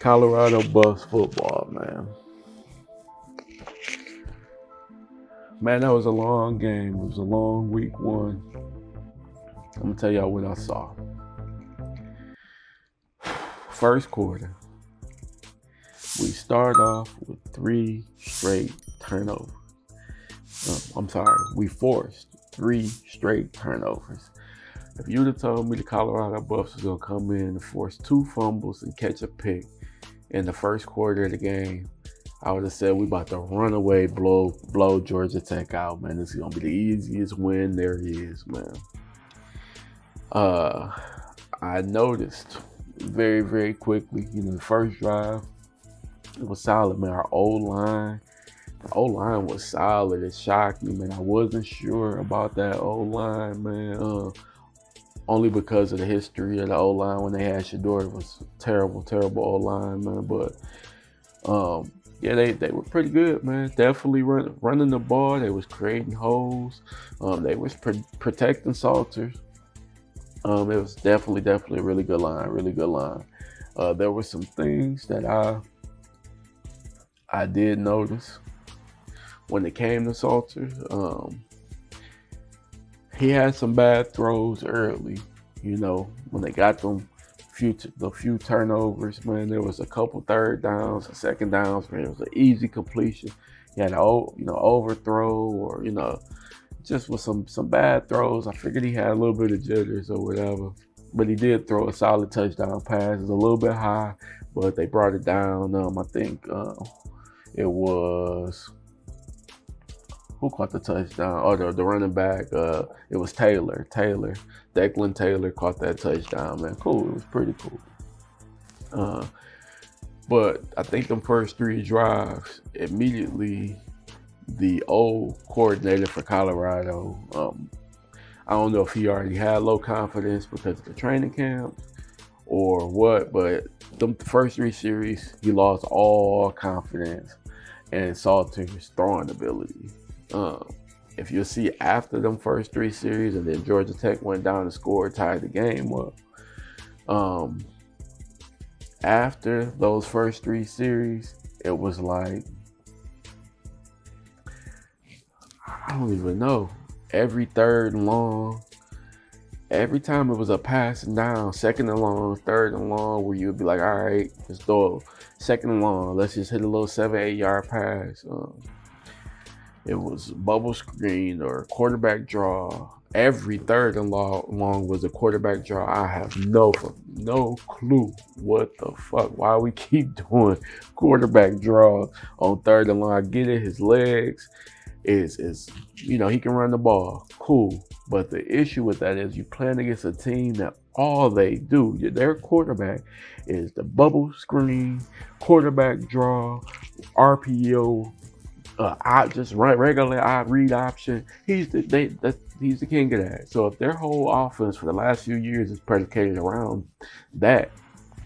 Colorado Buffs football, man. Man, that was a long game. It was a long week one. I'm gonna tell y'all what I saw. First quarter, we start off with 3 straight turnovers. We forced 3 straight turnovers. If you'd have told me the Colorado Buffs was gonna come in and force 2 fumbles and catch a pick in the first quarter of the game, I would have said we about to run away, blow Georgia Tech out, man. This is gonna be the easiest win there is, man. I noticed very, very quickly, the first drive, it was solid, man. The O-line was solid. It shocked me, man. I wasn't sure about that O-line, man. Only because of the history of the O-line when they had Shador. It was terrible, terrible O-line, man. But yeah, they were pretty good, man. Definitely running the ball. They was creating holes. They was protecting Salters. It was definitely a really good line. There were some things that I did notice when it came to Salters. He had some bad throws early, when they got the few turnovers, man. There was a couple third downs and second downs, man. It was an easy completion. He had an overthrow or, just with some bad throws. I figured he had a little bit of jitters or whatever, but he did throw a solid touchdown pass. It was a little bit high, but they brought it down. I think it was, who caught the touchdown? Oh, the running back. It was Taylor. Declan Taylor caught that touchdown, man. Cool. It was pretty cool. But I think them first 3 drives, immediately the old coordinator for Colorado, I don't know if he already had low confidence because of the training camp or what, but the first 3 series, he lost all confidence in Salter's throwing ability. If you'll see after them first 3 series, and then Georgia Tech went down and scored, tied the game up. After those first 3 series, it was like, I don't even know. Every third and long, every time it was a passing down, second and long, third and long, where you'd be like, all right, let's throw it. Second and long, let's just hit a little 7-8 yard pass. It was bubble screen or quarterback draw. Every third and long was a quarterback draw. I have no clue what the fuck, why we keep doing quarterback draws on third and long. I get it, his legs is he can run the ball, cool. But the issue with that is you playing against a team that all they do, their quarterback, is the bubble screen, quarterback draw, RPO, just regular read option. He's the king of that. So if their whole offense for the last few years is predicated around that,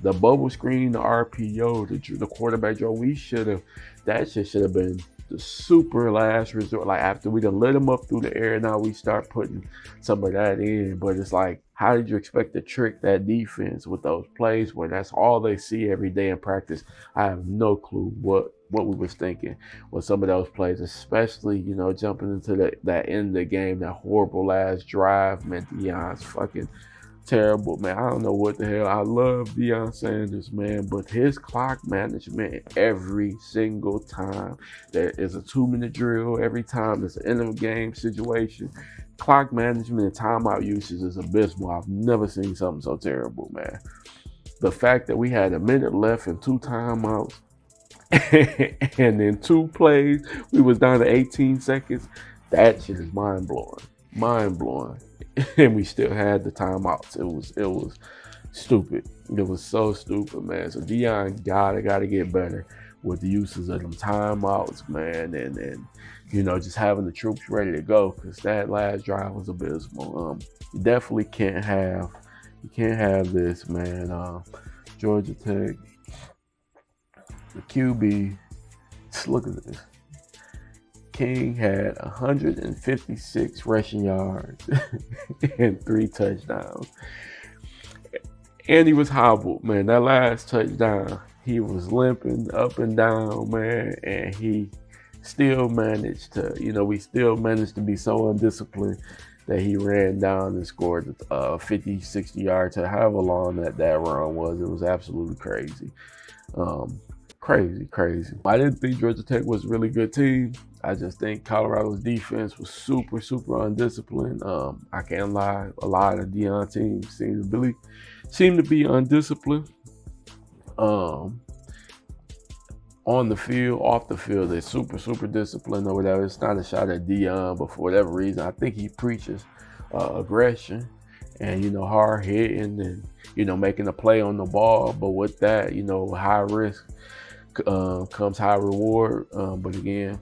the bubble screen, the RPO, the quarterback draw, that shit should have been the super last resort. Like after we done lit them up through the air, now we start putting some of that in. But it's like, how did you expect to trick that defense with those plays where that's all they see every day in practice? I have no clue what we was thinking with some of those plays, especially, jumping into that end of the game, that horrible last drive, man. Deion's fucking terrible, man. I don't know what the hell. I love Deion Sanders, man, but his clock management every single time there is a 2-minute drill, every time there's an end of game situation, clock management and timeout usage is abysmal. I've never seen something so terrible, man. The fact that we had a minute left and 2 timeouts and in 2 plays we was down to 18 seconds, that shit is mind-blowing. And we still had the timeouts. It was stupid. It was so stupid, man. So Deion gotta get better with the uses of them timeouts, man, and just having the troops ready to go, because that last drive was abysmal. You definitely can't have this, man. Georgia Tech, the QB. Just look at this. King had 156 rushing yards and 3 touchdowns. And he was hobbled, man. That last touchdown, He was limping up and down, man, and he still managed to, we still managed to be so undisciplined that he ran down and scored 50, 60 yards to however long that run was. It was absolutely crazy. Crazy. I didn't think Georgia Tech was a really good team. I just think Colorado's defense was super undisciplined. I can't lie, a lot of Deion teams seem to be undisciplined. On the field, off the field, they're super disciplined or whatever. It's not a shot at Deion, but for whatever reason, I think he preaches aggression and, hard hitting and, making a play on the ball. But with that, high risk comes high reward. But again,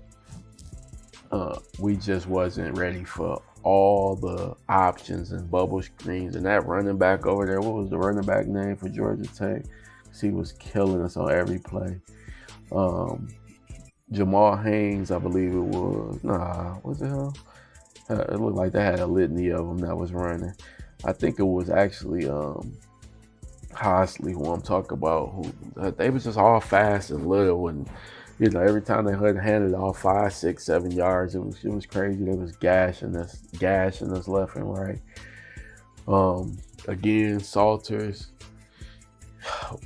we just wasn't ready for all the options and bubble screens. And that running back over there, what was the running back name for Georgia Tech? He was killing us on every play. Jamal Haynes, I believe it was. What's it hell? It looked like they had a litany of them that was running. I think it was actually Hosley, who I'm talking about. Who they was just all fast and little, and every time they handed off 5, 6, 7 yards, it was crazy. They was gashing us left and right. Again, Salters.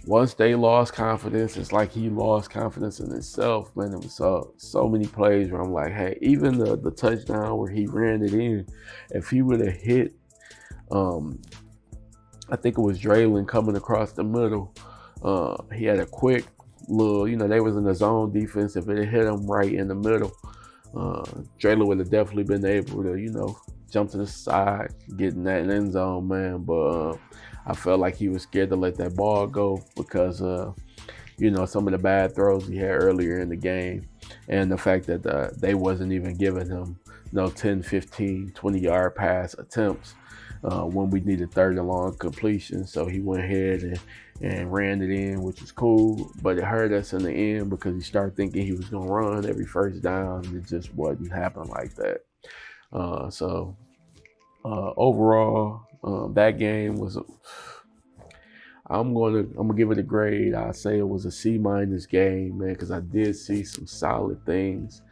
Once they lost confidence, it's like he lost confidence in himself, man. It was so many plays where I'm like, hey, even the touchdown where he ran it in, if he would have hit, I think it was Draylon coming across the middle. He had a quick little, they was in the zone defense. If it had hit him right in the middle, Draylon would have definitely been able to, jump to the side, get in that end zone, man. But I felt like he was scared to let that ball go because, some of the bad throws he had earlier in the game and the fact that they wasn't even giving him 10, 15, 20-yard pass attempts when we needed third and long completion. So he went ahead and ran it in, which is cool, but it hurt us in the end because he started thinking he was going to run every first down, and it just wasn't happening like that. Overall, that game was I'm gonna give it a grade. I say it was a C- game, man, because I did see some solid things.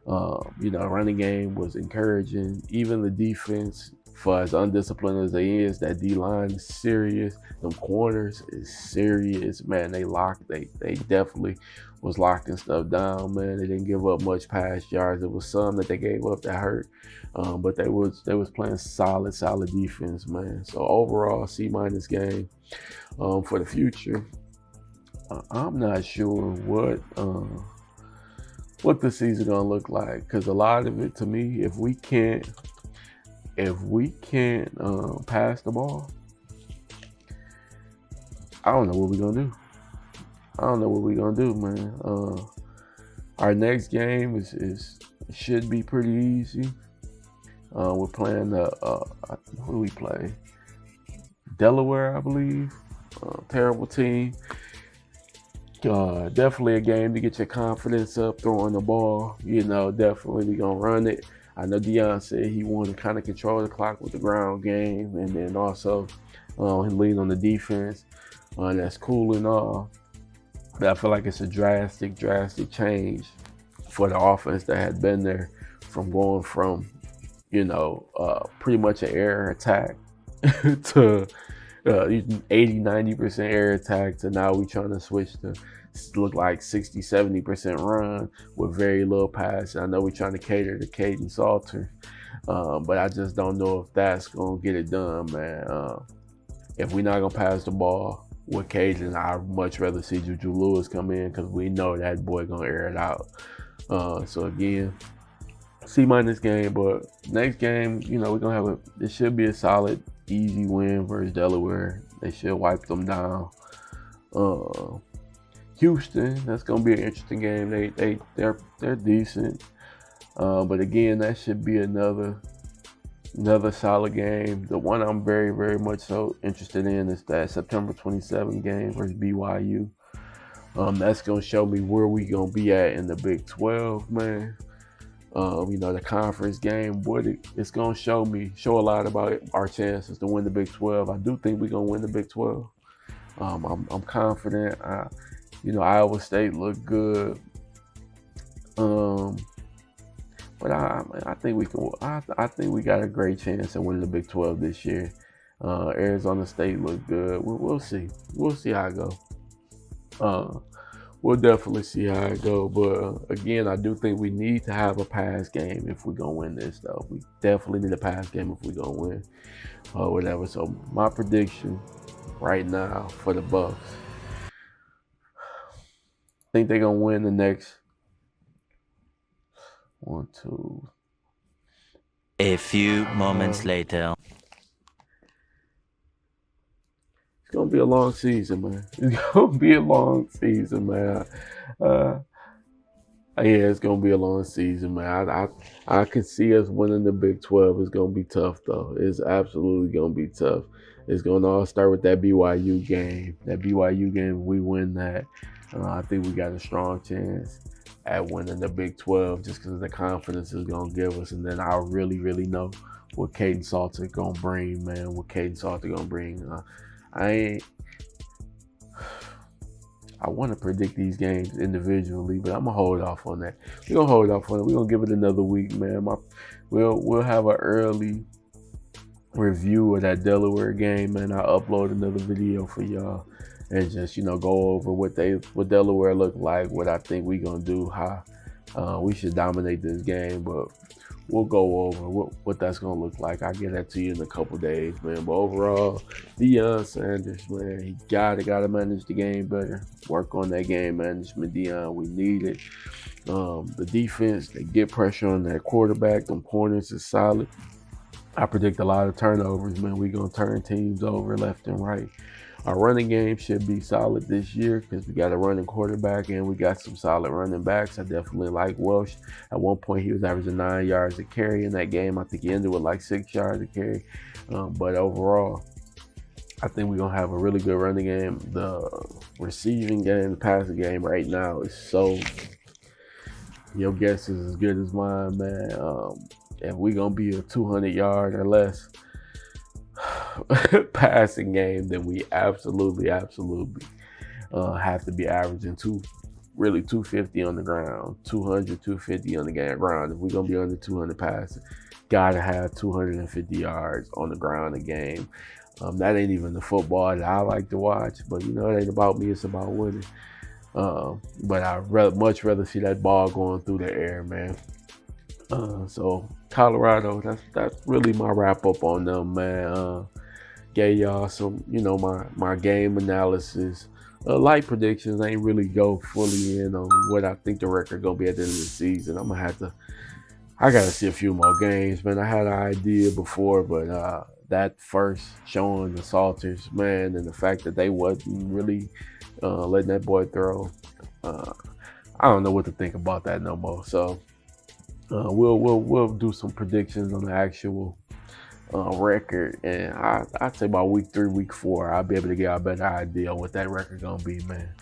Running game was encouraging. Even the defense, for as undisciplined as they is, that D-line is serious. Them corners is serious, man. They definitely was locking stuff down, man. They didn't give up much pass yards. There was some that they gave up that hurt, but they was playing solid defense, man. So overall, C- game. For the future, I'm not sure what the season gonna look like, because a lot of it, to me, if we can't pass the ball, I don't know what we're gonna do. Man. Our next game should be pretty easy. We're playing who do we play? Delaware, I believe. Terrible team. Definitely a game to get your confidence up throwing the ball. Definitely we gonna run it. I know Deion said he wanted to kind of control the clock with the ground game, and then also lean on the defense. That's cool and all, but I feel like it's a drastic change for the offense that had been there, from going from pretty much an air attack to 80-90% air attack to now we trying to switch to look like 60-70% run with very little pass. I know we're trying to cater to Caden Salter, but I just don't know if that's gonna get it done, man. If we're not gonna pass the ball with Caden, I'd much rather see Juju Lewis come in, because we know that boy gonna air it out. So again, C- game, but next game, we're gonna it should be a solid, easy win versus Delaware. They should wipe them down. Houston, that's gonna be an interesting game. They're decent, but again, that should be another solid game. The one I'm very much so interested in is that September 27th game versus BYU. That's gonna show me where we gonna be at in the Big 12, man. The conference game, it's gonna show a lot about our chances to win the Big 12. I do think we're gonna win the Big 12. I'm confident. Iowa State looked good. But I think we can. I think we got a great chance at winning the Big 12 this year. Arizona State looked good. We'll see. We'll see how it goes. We'll definitely see how it goes. But again, I do think we need to have a pass game if we're gonna win this, though. We definitely need a pass game if we're gonna win, or whatever. So my prediction right now for the Bucks, I think they're gonna win the next 1, 2. A few moments later. It's gonna be a long season, man. It's gonna be a long season, man. Yeah, it's gonna be a long season, man. I can see us winning the Big 12. It's gonna be tough, though. It's absolutely gonna be tough. It's gonna all start with that BYU game. That BYU game, if we win that, I think we got a strong chance at winning the Big 12 just because of the confidence it's gonna give us. And then I really, really know what Caden Salter gonna bring, man. What Caden Salter gonna bring. I want to predict these games individually, but I'm gonna hold off on that. We're gonna hold off on it. We're gonna give it another week, man. We'll have an early review of that Delaware game, man. I'll upload another video for y'all and just go over what Delaware look like, what I think we gonna do, how we should dominate this game, but we'll go over what that's gonna look like. I'll get that to you in a couple days, man. But overall, Deion Sanders, man, he gotta manage the game better. Work on that game management, Deion. We need it. The defense, they get pressure on that quarterback. Them corners is solid. I predict a lot of turnovers, man. We gonna turn teams over left and right. Our running game should be solid this year because we got a running quarterback and we got some solid running backs. I definitely like Welsh. At one point, he was averaging 9 yards a carry in that game. I think he ended with like 6 yards a carry. But overall, I think we're going to have a really good running game. The receiving game, the passing game right now is so... Your guess is as good as mine, man. If we're going to be a 200-yard or less passing game, then we absolutely have to be averaging 250 on the ground, 200, 250 on the ground. If we're going to be under 200 passing, got to have 250 yards on the ground a game. That ain't even the football that I like to watch, but it ain't about me, it's about winning. But I'd much rather see that ball going through the air, man. So Colorado, that's really my wrap up on them, man. Gave y'all some, my game analysis. Light predictions. I ain't really go fully in on what I think the record gonna be at the end of the season. I gotta see a few more games, man. I had an idea before, but that first showing the Salters, man, and the fact that they wasn't really letting that boy throw, I don't know what to think about that no more. So we'll do some predictions on the actual record, and I'd say about week 3, week 4, I'll be able to get a better idea on what that record gonna be, man.